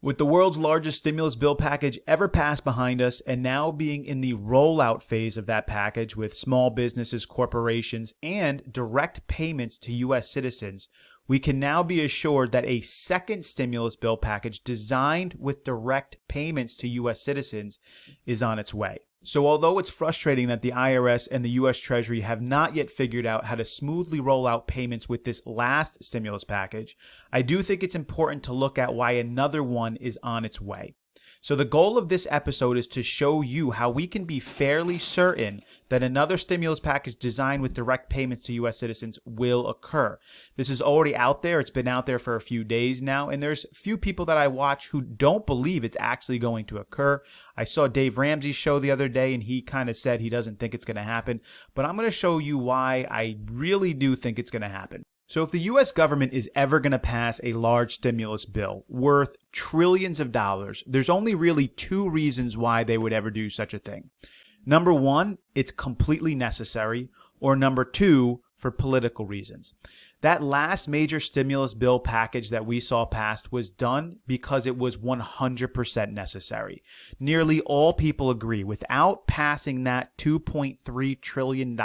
With the world's largest stimulus bill package ever passed behind us and now being in the rollout phase of that package with small businesses, corporations, and direct payments to U.S. citizens, we can now be assured that a second stimulus bill package designed with direct payments to U.S. citizens is on its way. So although it's frustrating that the IRS and the U.S. Treasury have not yet figured out how to smoothly roll out payments with this last stimulus package, I do think it's important to look at why another one is on its way. So the goal of this episode is to show you how we can be fairly certain that another stimulus package designed with direct payments to U.S. citizens will occur. This is already out there. It's been out there for a few days now, and there's few people that I watch who don't believe it's actually going to occur. I saw Dave Ramsey's show the other day, and he kind of said he doesn't think it's going to happen, but I'm going to show you why I really do think it's going to happen. So if the U.S. government is ever going to pass a large stimulus bill worth trillions of dollars, there's only really two reasons why they would ever do such a thing. Number one, it's completely necessary, or number two, for political reasons. That last major stimulus bill package that we saw passed was done because it was 100% necessary. Nearly all people agree. Without passing that $2.3 trillion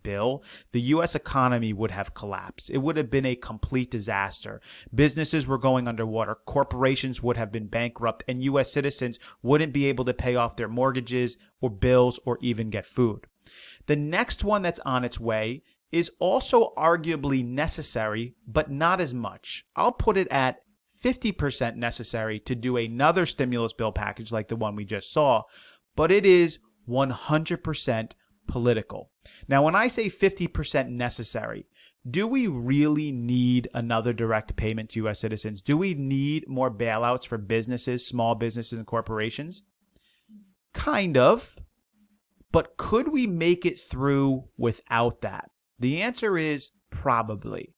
bill, the U.S. economy would have collapsed. It would have been a complete disaster. Businesses were going underwater. Corporations would have been bankrupt, and U.S. citizens wouldn't be able to pay off their mortgages or bills or even get food. The next one that's on its way is also arguably necessary, but not as much. I'll put it at 50% necessary to do another stimulus bill package like the one we just saw, but it is 100% political. Now, when I say 50% necessary, do we really need another direct payment to U.S. citizens? Do we need more bailouts for businesses, small businesses, and corporations? Kind of. But could we make it through without that? The answer is probably.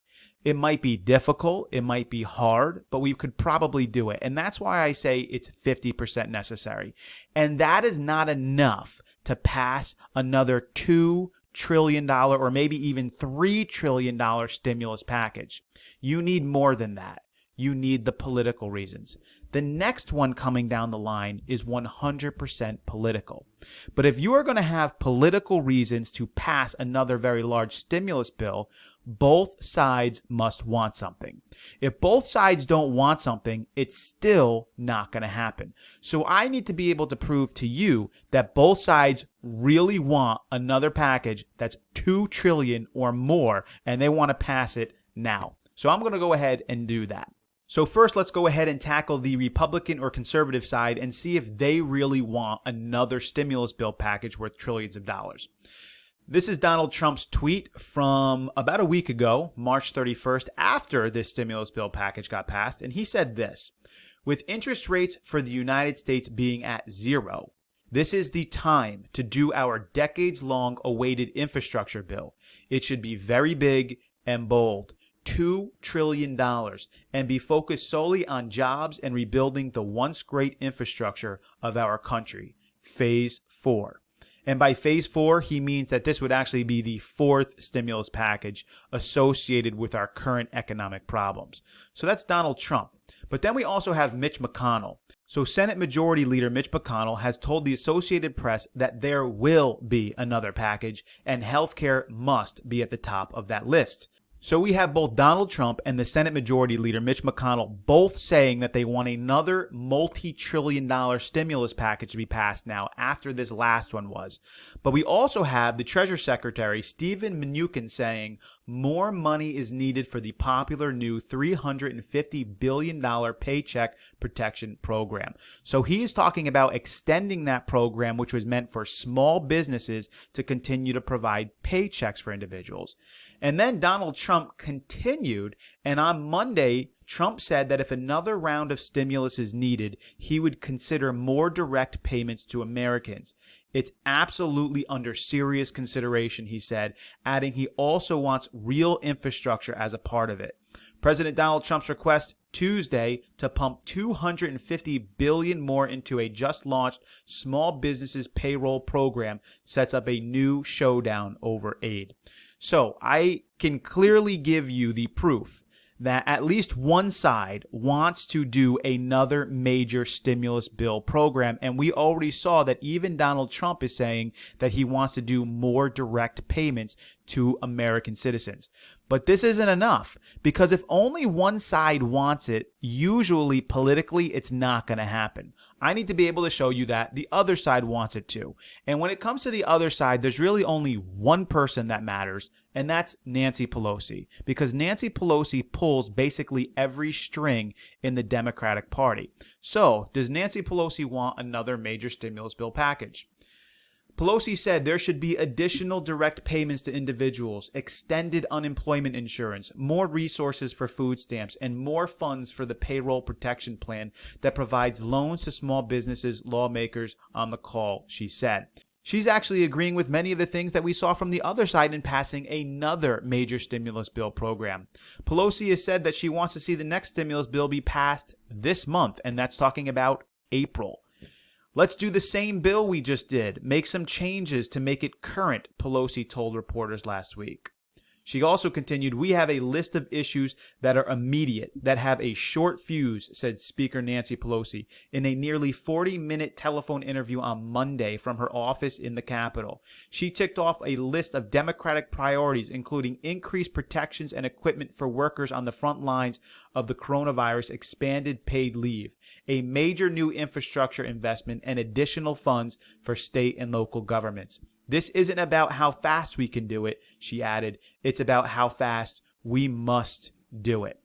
It might be difficult, it might be hard, but we could probably do it. And that's why I say it's 50% necessary. And that is not enough to pass another $2 trillion or maybe even $3 trillion stimulus package. You need more than that. You need the political reasons. The next one coming down the line is 100% political. But if you are going to have political reasons to pass another very large stimulus bill, both sides must want something. If both sides don't want something, it's still not going to happen. So I need to be able to prove to you that both sides really want another package that's $2 trillion or more, and they want to pass it now. So I'm going to go ahead and do that. So first, let's go ahead and tackle the Republican or conservative side and see if they really want another stimulus bill package worth trillions of dollars. This is Donald Trump's tweet from about a week ago, March 31st, after this stimulus bill package got passed, and he said this: "With interest rates for the United States being at zero, this is the time to do our decades-long awaited infrastructure bill. It should be very big and bold. $2 trillion and be focused solely on jobs and rebuilding the once great infrastructure of our country. Phase 4. And by phase 4, he means that this would actually be the fourth stimulus package associated with our current economic problems. So that's Donald Trump. But then we also have Mitch McConnell. So Senate Majority Leader Mitch McConnell has told the Associated Press that there will be another package and healthcare must be at the top of that list. So we have both Donald Trump and the Senate Majority Leader Mitch McConnell both saying that they want another multi-trillion-dollar stimulus package to be passed now after this last one was. But we also have the Treasury Secretary Steven Mnuchin saying more money is needed for the popular new $350 billion Paycheck Protection Program. So he is talking about extending that program, which was meant for small businesses to continue to provide paychecks for individuals. And then Donald Trump continued, and on Monday, Trump said that if another round of stimulus is needed, he would consider more direct payments to Americans. It's absolutely under serious consideration, he said, adding he also wants real infrastructure as a part of it. President Donald Trump's request Tuesday to pump $250 billion more into a just-launched small businesses payroll program sets up a new showdown over aid. So I can clearly give you the proof that at least one side wants to do another major stimulus bill program. And we already saw that even Donald Trump is saying that he wants to do more direct payments to American citizens. But this isn't enough, because if only one side wants it, usually politically it's not going to happen. I need to be able to show you that the other side wants it too. And when it comes to the other side, there's really only one person that matters, and that's Nancy Pelosi, because Nancy Pelosi pulls basically every string in the Democratic Party. So, does Nancy Pelosi want another major stimulus bill package? Pelosi said there should be additional direct payments to individuals, extended unemployment insurance, more resources for food stamps, and more funds for the payroll protection plan that provides loans to small businesses, lawmakers on the call, she said. She's actually agreeing with many of the things that we saw from the other side in passing another major stimulus bill program. Pelosi has said that she wants to see the next stimulus bill be passed this month, and that's talking about April. Let's do the same bill we just did. Make some changes to make it current, Pelosi told reporters last week. She also continued, we have a list of issues that are immediate, that have a short fuse, said Speaker Nancy Pelosi in a nearly 40-minute telephone interview on Monday from her office in the Capitol. She ticked off a list of Democratic priorities, including increased protections and equipment for workers on the front lines of the coronavirus, expanded paid leave, a major new infrastructure investment, and additional funds for state and local governments. This isn't about how fast we can do it, she added. It's about how fast we must do it.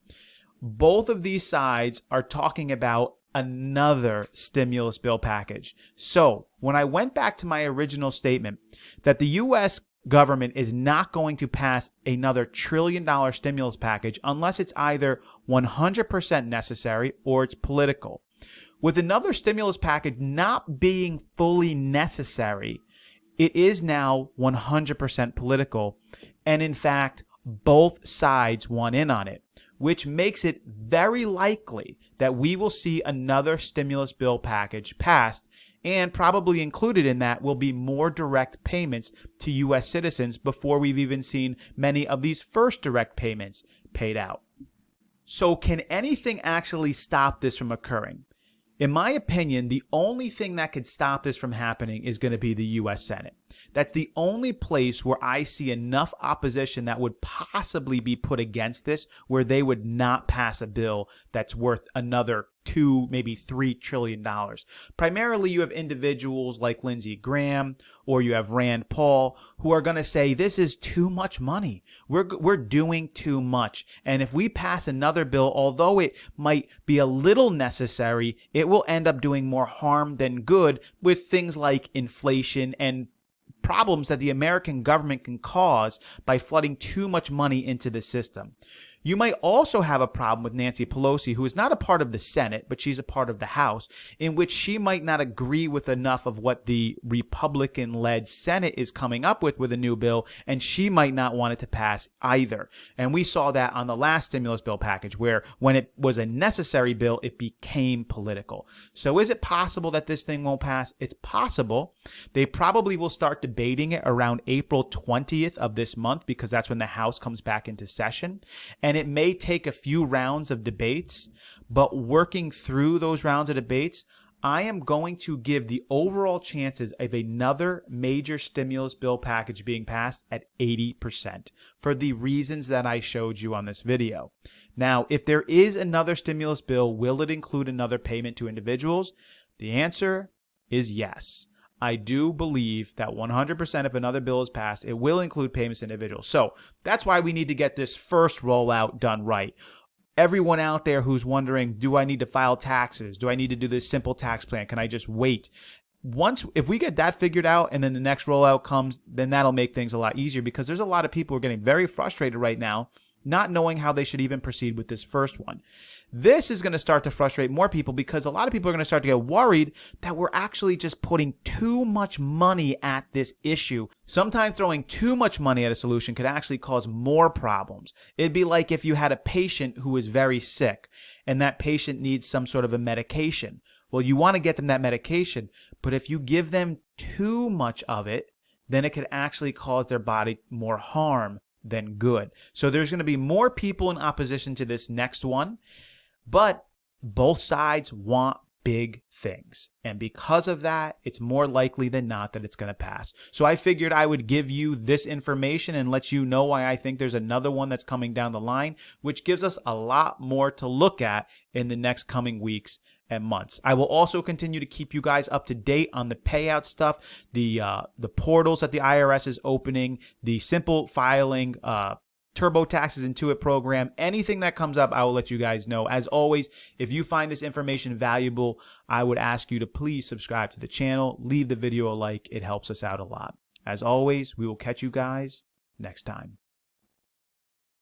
Both of these sides are talking about another stimulus bill package. So when I went back to my original statement that the U.S. government is not going to pass another $1 trillion stimulus package unless it's either 100% necessary or it's political. With another stimulus package not being fully necessary, it is now 100% political, and in fact, both sides want in on it, which makes it very likely that we will see another stimulus bill package passed, and probably included in that will be more direct payments to U.S. citizens before we've even seen many of these first direct payments paid out. So can anything actually stop this from occurring? In my opinion, the only thing that could stop this from happening is going to be the U.S. Senate. That's the only place where I see enough opposition that would possibly be put against this, where they would not pass a bill that's worth another $2, maybe $3 trillion. Primarily, you have individuals like Lindsey Graham or you have Rand Paul who are going to say this is too much money. We're doing too much. And if we pass another bill, although it might be a little necessary, it will end up doing more harm than good with things like inflation and problems that the American government can cause by flooding too much money into the system. You might also have a problem with Nancy Pelosi, who is not a part of the Senate, but she's a part of the House, in which she might not agree with enough of what the Republican-led Senate is coming up with a new bill, and she might not want it to pass either. And we saw that on the last stimulus bill package, where when it was a necessary bill, it became political. So is it possible that this thing won't pass? It's possible. They probably will start debating it around April 20th of this month, because that's when the House comes back into session. And it may take a few rounds of debates, but working through those rounds of debates, I am going to give the overall chances of another major stimulus bill package being passed at 80% for the reasons that I showed you on this video. Now, if there is another stimulus bill, will it include another payment to individuals? The answer is yes. I do believe that 100% if another bill is passed, it will include payments to individuals. So that's why we need to get this first rollout done right. Everyone out there who's wondering, do I need to file taxes? Do I need to do this simple tax plan? Can I just wait? If we get that figured out and then the next rollout comes, then that'll make things a lot easier, because there's a lot of people who are getting very frustrated right now, not knowing how they should even proceed with this first one. This is going to start to frustrate more people, because a lot of people are going to start to get worried that we're actually just putting too much money at this issue. Sometimes throwing too much money at a solution could actually cause more problems. It'd be like if you had a patient who is very sick and that patient needs some sort of a medication. Well, you want to get them that medication, but if you give them too much of it, then it could actually cause their body more harm than good. So there's going to be more people in opposition to this next one, but both sides want big things. And because of that, it's more likely than not that it's going to pass. So I figured I would give you this information and let you know why I think there's another one that's coming down the line, which gives us a lot more to look at in the next coming weeks and months. I will also continue to keep you guys up to date on the payout stuff, the portals that the IRS is opening, the simple filing, TurboTax's Intuit program. Anything that comes up, I will let you guys know. As always, if you find this information valuable, I would ask you to please subscribe to the channel, leave the video a like. It helps us out a lot. As always, we will catch you guys next time.